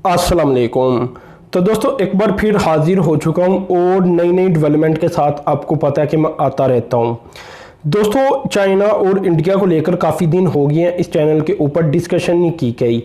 अस्सलाम वालेकुम। तो दोस्तों एक बार फिर हाजिर हो चुका हूँ और नई नई डेवलपमेंट के साथ। आपको पता है कि मैं आता रहता हूँ। दोस्तों चाइना और इंडिया को लेकर काफ़ी दिन हो गए हैं इस चैनल के ऊपर डिस्कशन नहीं की गई।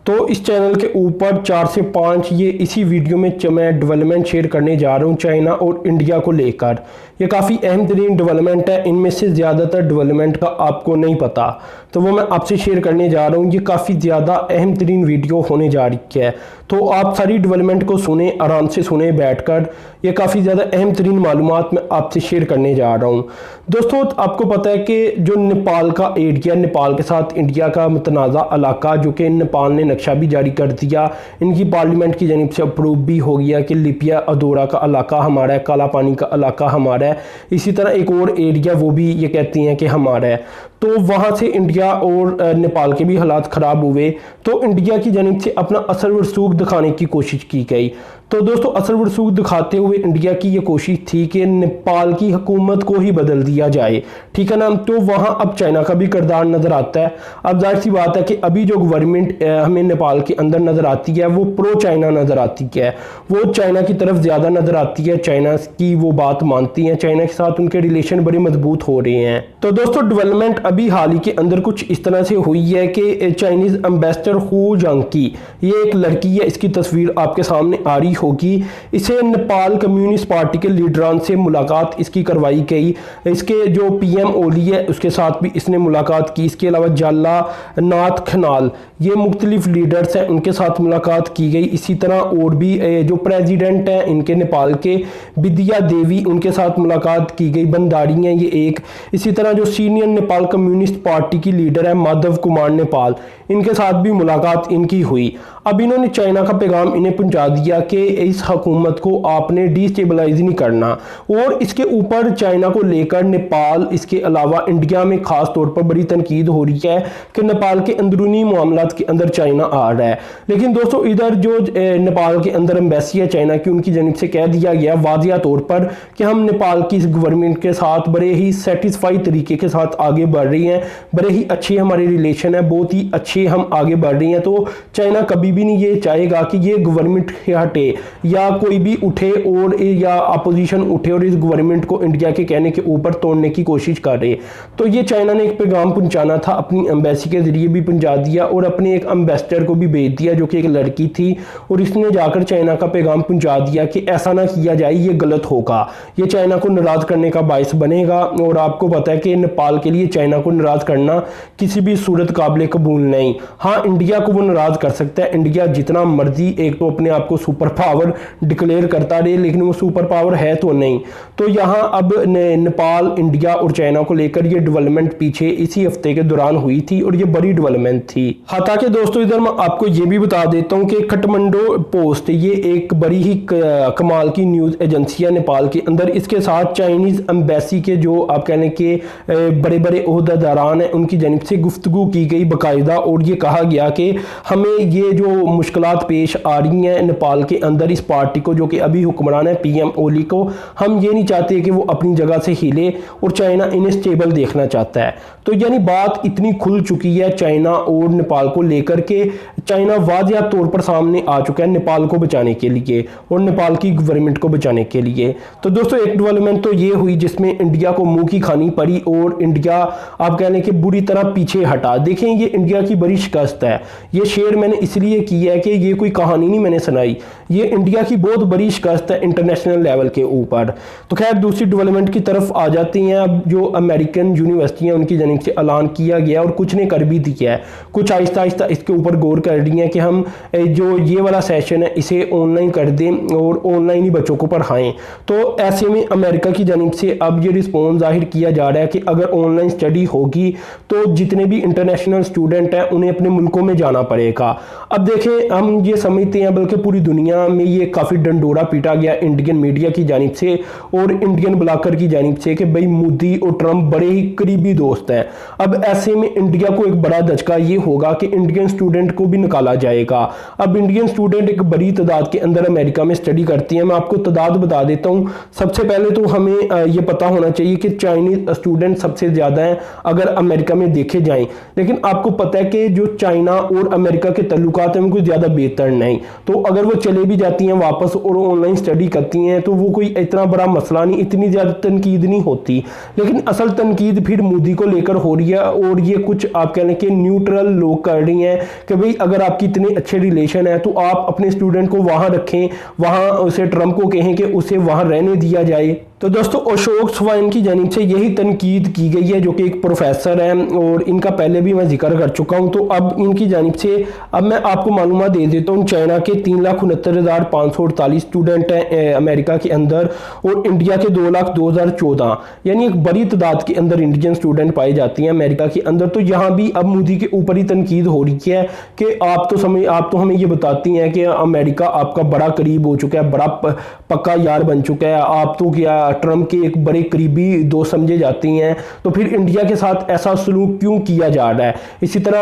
तो इस चैनल के ऊपर 4 से 5 ये इसी वीडियो में मैं डेवलपमेंट शेयर करने जा रहा हूँ चाइना और इंडिया को लेकर। ये काफ़ी अहम तरीन डेवलपमेंट है, इनमें से ज़्यादातर डेवलपमेंट का आपको नहीं पता, तो वो मैं आपसे शेयर करने जा रहा हूँ। ये काफ़ी ज़्यादा अहम तरीन वीडियो होने जा रही है, तो आप सारी डेवलपमेंट को सुने, आराम से सुने बैठकर। ये काफ़ी ज़्यादा अहम तरीन मालूमात मैं आपसे शेयर करने जा रहा हूँ। दोस्तों आपको पता है कि जो नेपाल का एरिया, नेपाल के साथ इंडिया का मुतनाज़ा इलाका, जो कि नेपाल ने नक्शा भी जारी कर दिया, इनकी पार्लियामेंट की जानिब से अप्रूव भी हो गया कि लिपिया अधूरा का इलाका हमारा है, काला पानी का इलाका हमारा है। इसी तरह एक और एरिया वो भी ये कहती हैं कि हमारा है। तो वहाँ से इंडिया और नेपाल के भी हालात ख़राब हुए, तो इंडिया की जानिब से अपना असर व रसूख दिखाने की कोशिश की गई। तो दोस्तों असर व रसूख दिखाते हुए इंडिया की ये कोशिश थी कि नेपाल की हुकूमत को ही बदल दिया जाए, ठीक है ना। तो वहाँ अब चाइना का भी किरदार नज़र आता है। अब जाहिर सी बात है कि अभी जो गवर्नमेंट हमें नेपाल के अंदर नज़र आती है वो प्रो चाइना नज़र आती है, वो चाइना की तरफ ज़्यादा नज़र आती है, चाइना की वो बात मानती हैं, चाइना के साथ उनके रिलेशन बड़े मजबूत हो रहे हैं। तो दोस्तों डेवलपमेंट अभी हाल ही के अंदर कुछ इस तरह से हुई है कि चाइनीज़ एम्बेसडर हू जांकी, ये एक लड़की है, इसकी तस्वीर आपके सामने आ रही होगी। इसे नेपाल कम्युनिस्ट पार्टी के लीडरान से मुलाकात इसकी करवाई गई। इसके जो पीएम ओली है उसके साथ भी इसने मुलाकात की। इसके अलावा जाला नाथ खनाल, ये मुख्तलिफ लीडर्स हैं, उनके साथ मुलाकात की गई। इसी तरह और भी जो प्रेसिडेंट हैं इनके नेपाल के, विद्या देवी, उनके साथ मुलाकात की गई। बंदारी हैं ये एक। इसी तरह जो सीनियर नेपाल कम्युनिस्ट पार्टी की लीडर है माधव कुमार नेपाल, इनके साथ भी मुलाकात इनकी हुई। अब इन्होंने चाइना का पैगाम इन्हें पहुंचा दिया कि इस हुकूमत को आपने डिस्टेबलाइज नहीं करना, और इसके ऊपर चाइना को लेकर नेपाल, इसके अलावा इंडिया में खास तौर पर बड़ी तनकीद हो रही है कि नेपाल के अंदरूनी मामलात के अंदर चाइना आ रहा है। लेकिन दोस्तों इधर जो नेपाल के अंदर एम्बेसी है चाइना की, उनकी जानिब से कह दिया गया वाजिया तौर पर कि हम नेपाल की इस गवर्नमेंट के साथ बड़े ही सेटिस्फाई तरीके के साथ आगे बढ़ रही हैं, बड़े ही अच्छे हमारे रिलेशन है, बहुत ही अच्छे हम आगे बढ़ रही हैं। तो चाइना कभी भी नहीं ये चाहेगा कि ये गवर्नमेंट हटे या कोई भी उठे और या अपोजिशन उठे और इस गवर्नमेंट को इंडिया के कहने के ऊपर तोड़ने की कोशिश कर रहे। तो ये चाइना ने एक पैगाम पहुंचाना था, अपनी एम्बेसी के जरिए भी पहुंचा दिया और अपने एक एम्बेसडर को भी भेज दिया जो कि एक लड़की थी, और इसने जाकर चाइना का पैगाम पहुंचा दिया कि ऐसा ना किया जाए, ये गलत होगा, ये चाइना को नाराज करने का बायस बनेगा। और आपको पता है कि नेपाल के लिए चाइना को नाराज करना किसी भी सूरत काबिल कबूल नहीं। हाँ इंडिया को वो नाराज कर सकता है, इंडिया जितना मर्जी एक तो अपने आप को सुपर पावर डिक्लेयर करता रहे, लेकिन वो सुपर पावर है तो नहीं। तो यहाँ अब नेपाल, इंडिया और चाइना को लेकर ये डेवलपमेंट पीछे इसी हफ्ते के दौरान हुई थी और ये बड़ी डेवलपमेंट थी। हालांकि दोस्तों इधर मैं आपको ये भी बता देता हूँ कि काठमांडू पोस्ट, ये एक बड़ी ही कमाल की न्यूज़ एजेंसी है नेपाल के अंदर। इसके साथ चाइनीज़ एम्बेसी के जो आप कह लें कि बड़े बड़े ओहदेदारान हैं उनकी जानिब से गुफ्तगू की गई बाकायदा, और ये कहा गया कि हमें ये जो मुश्किलात पेश आ रही हैं नेपाल के अंदर, इस पार्टी को जो कि अभी हुक्मरान है पीएम ओली को, हम ये नहीं चाहते कि वो अपनी जगह से हिले और चाइना इन्हें स्टेबल देखना चाहता है। तो यानी बात इतनी खुल चुकी है चाइना और नेपाल को लेकर के, चाइना वाजिया तौर पर सामने आ चुका है नेपाल को बचाने के लिए और नेपाल की गवर्नमेंट को बचाने के लिए। तो दोस्तों एक डेवलपमेंट तो ये हुई जिसमें इंडिया को मुंह की खानी पड़ी और इंडिया आप कह लें कि बुरी तरह पीछे हटा। देखें ये इंडिया की बड़ी शिकस्त है, ये शेयर मैंने इसलिए की है कि ये कोई कहानी नहीं मैंने सुनाई, ये इंडिया की बहुत बड़ी शिकस्त है इंटरनेशनल लेवल के ऊपर। तो खैर दूसरी डेवलपमेंट की तरफ आ जाती हैं। अब जो अमेरिकन यूनिवर्सिटी हैं उनकी जानिब से ऐलान किया गया और कुछ ने कर भी दिया है, कुछ आहिस्ता आहिस्ता इसके ऊपर गौर कर रही हैं कि हम जो ये वाला सेशन है इसे ऑनलाइन कर दें और ऑनलाइन ही बच्चों को पढ़ाएं। तो ऐसे में अमेरिका की जानिब से अब ये रिस्पॉन्स जाहिर किया जा रहा है कि अगर ऑनलाइन स्टडी होगी तो जितने भी इंटरनेशनल स्टूडेंट हैं उन्हें अपने मुल्कों में जाना पड़ेगा। अब देखें हम ये समझते हैं बल्कि पूरी दुनिया में ये काफ़ी डंडोरा पीटा गया इंडियन मीडिया की जानिब से और इंडियन ब्लॉगर की जानिब से कि भाई मोदी और ट्रंप बड़े ही करीबी दोस्त हैं। अब ऐसे में इंडिया को एक बड़ा धचका ये होगा कि इंडियन स्टूडेंट को भी निकाला जाएगा। अब इंडियन स्टूडेंट एक बड़ी तादाद के अंदर अमेरिका में स्टडी करती हैं। मैं आपको तादाद बता देता हूँ। सबसे पहले तो हमें ये पता होना चाहिए कि चाइनीज स्टूडेंट सबसे ज़्यादा हैं अगर अमेरिका में देखे जाएं, लेकिन आपको पता है कि के जो चाइना और अमेरिका के तल्लुकात हैं वो कुछ ज़्यादा बेहतर नहीं। तो अगर वो चले भी जाती हैं वापस और ऑनलाइन स्टडी करती हैं तो वो कोई इतना बड़ा मसला नहीं, इतनी ज़्यादा तनकीद नहीं होती। लेकिन असल तनकीद फिर मोदी को लेकर हो रही है, और ये कुछ आप कह लें कि न्यूट्रल लोग कर रही हैं कि भाई अगर आपकी इतने अच्छे रिलेशन है तो आप अपने स्टूडेंट को वहाँ रखें, वहाँ उसे ट्रम्प को कहें कि उसे वहाँ रहने दिया जाए। तो दोस्तों अशोक स्वाइन की जानिब से यही तनकीद की गई है, जो कि एक प्रोफेसर हैं और इनका पहले भी मैं जिक्र कर चुका हूं। तो अब इनकी जानिब से अब मैं आपको मालूमात दे देता हूं। चाइना के 3,69,548 स्टूडेंट हैं अमेरिका के अंदर, और इंडिया के 2,02,014, यानी एक बड़ी तादाद के अंदर इंडियन स्टूडेंट पाई जाती हैं अमेरिका के अंदर। तो यहाँ भी अब मोदी के ऊपर ही तनकीद हो रही है कि आप तो हमें ये बताती हैं कि अमेरिका आपका बड़ा करीब हो चुका है, बड़ा पक्का यार बन चुका है, आप तो क्या ट्रम्प के एक बड़े करीबी दोस्त समझे जाती हैं, तो फिर इंडिया के साथ ऐसा सलूक क्यों किया जा रहा है। इसी तरह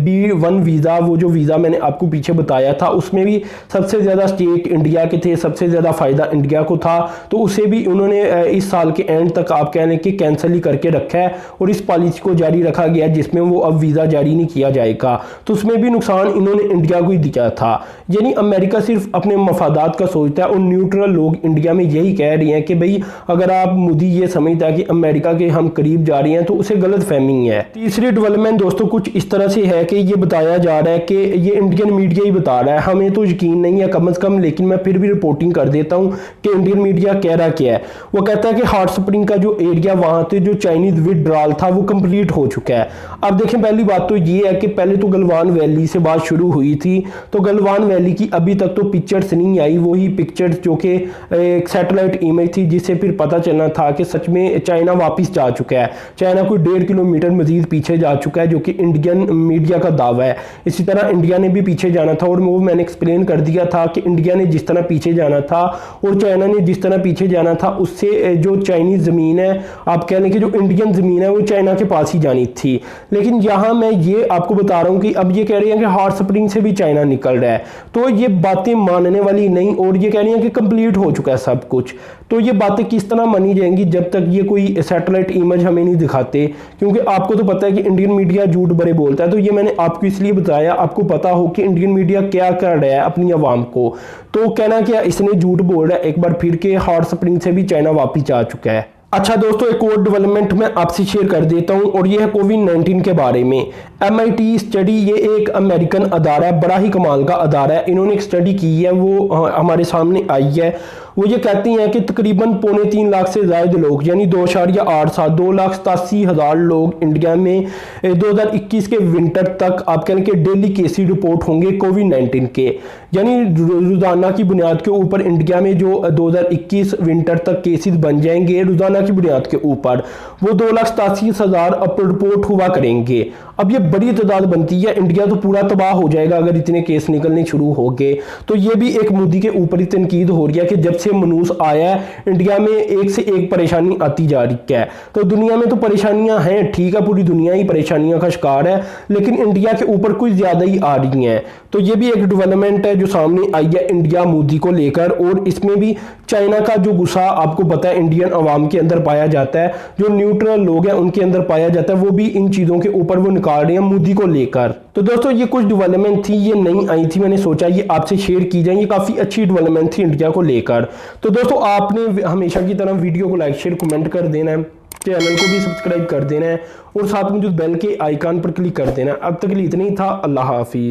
B1 वीज़ा, वो जो वीज़ा मैंने आपको पीछे बताया था, उसमें भी सबसे ज़्यादा स्टेक इंडिया के थे, सबसे ज़्यादा फ़ायदा इंडिया को था। तो उसे भी उन्होंने इस साल के एंड तक आप कह लें कि कैंसिल ही करके रखा है, और इस पॉलिसी को जारी रखा गया जिसमें वो अब वीज़ा जारी नहीं किया जाएगा। तो उसमें भी नुकसान इन्होंने इंडिया को ही दिया था। यानी अमेरिका सिर्फ अपने मफादात का सोचता है, और न्यूट्रल लोग इंडिया में यही कह रहे हैं कि भाई अगर आप मोदी ये समझता है कि अमेरिका के हम करीब जा रहे हैं तो उसे गलत फहमी है। तीसरी डेवलपमेंट दोस्तों कुछ इस तरह से है कि ये बताया जा रहा है कि ये इंडियन मीडिया ही बता रहा है, हमें तो यकीन नहीं है कम से कम, लेकिन मैं फिर भी रिपोर्टिंग कर देता हूं कि इंडियन मीडिया कह रहा क्या है। वो कहता है कि हॉट स्प्रिंग का जो एरिया वहां से जो चाइनीज विड्रॉल था वो कंप्लीट हो चुका है। अब देखें, पहली बात तो ये है कि पहले तो गलवान वैली से बात शुरू हुई थी, तो गलवान वैली की अभी तक तो पिक्चर्स नहीं आई, वही पिक्चर्स जो कि एक सैटेलाइट इमेज थी जिससे फिर पता चलना था कि सच में चाइना वापस जा चुका है। चाइना कोई 1.5 किलोमीटर मजीद पीछे जा चुका है, जो कि इंडियन मीडिया का दावा है। इसी तरह इंडिया ने भी पीछे जाना था, और वो मैंने एक्सप्लेन कर दिया था कि इंडिया ने जिस तरह पीछे जाना था और चाइना ने जिस तरह पीछे जाना था, उससे जो चाइनीज ज़मीन है, आप कह लें कि जो इंडियन ज़मीन है वो चाइना के पास ही जानी थी। लेकिन यहाँ मैं ये आपको बता रहा हूँ कि अब ये कह रही हैं कि हॉट स्प्रिंग से भी चाइना निकल रहा है, तो ये बातें मानने वाली नहीं, और ये कह रही हैं कि कंप्लीट हो चुका है सब कुछ। तो ये बातें किस तरह मानी जाएंगी जब तक ये कोई सैटेलाइट इमेज हमें नहीं दिखाते, क्योंकि आपको तो पता है कि इंडियन मीडिया झूठ बड़े बोलता है। तो ये मैंने आपको इसलिए बताया, आपको पता हो कि इंडियन मीडिया क्या कर रहा है अपनी आवाम को। तो कहना क्या, इसने झूठ बोल रहा है एक बार फिर के हॉट स्प्रिंग से भी चाइना वापिस आ चुका है। अच्छा दोस्तों, एक और डेवलपमेंट मैं आपसे शेयर कर देता हूं, और ये है कोविड-19 के बारे में। MIT स्टडी, ये एक अमेरिकन अदारा है, बड़ा ही कमाल का अदारा है। इन्होंने एक स्टडी की है, वो हमारे सामने आई है। वो ये कहती हैं कि तकरीबन 3.25 लाख से ज़्यादा लोग, यानी 2.87 2,87,000 लोग इंडिया में 2021 के विंटर तक आप कहें कि डेली केसेस रिपोर्ट होंगे कोविड-19 के। यानी रोज़ाना की बुनियाद के ऊपर इंडिया में जो 2021 विंटर तक केसेस बन जाएंगे रोज़ाना की बुनियाद के ऊपर, वो 2,87,000 अब रिपोर्ट हुआ करेंगे। अब ये बड़ी तादाद बनती है, इंडिया तो पूरा तबाह हो जाएगा अगर इतने केस निकलने शुरू हो गए। तो ये भी एक मोदी के ऊपर ही तनकीद हो रही है कि जब से मनूस आया है इंडिया में एक से एक परेशानी आती जा रही है। तो दुनिया में तो परेशानियां हैं, ठीक है, पूरी दुनिया ही परेशानियों का शिकार है, लेकिन इंडिया के ऊपर कुछ ज़्यादा ही आ रही हैं। तो ये भी एक डेवलपमेंट है जो सामने आई है इंडिया मोदी को लेकर, और इसमें भी चाइना का जो गुस्सा आपको पता है इंडियन अवाम के अंदर पाया जाता है, जो न्यूट्रल लोग हैं उनके अंदर पाया जाता है, वो भी इन चीज़ों के ऊपर वो निकाल रहे हैं मोदी को लेकर। तो दोस्तों ये कुछ डेवलपमेंट थी, ये नहीं आई थी, मैंने सोचा ये आपसे शेयर की जाए, ये काफ़ी अच्छी डेवलपमेंट थी इंडिया को लेकर। तो दोस्तों आपने हमेशा की तरह वीडियो को लाइक शेयर कमेंट कर देना है, चैनल को भी सब्सक्राइब कर देना है, और साथ में जो बेल के आइकन पर क्लिक कर देना है। अब तक के लिए इतना ही था। अल्लाह हाफिज़।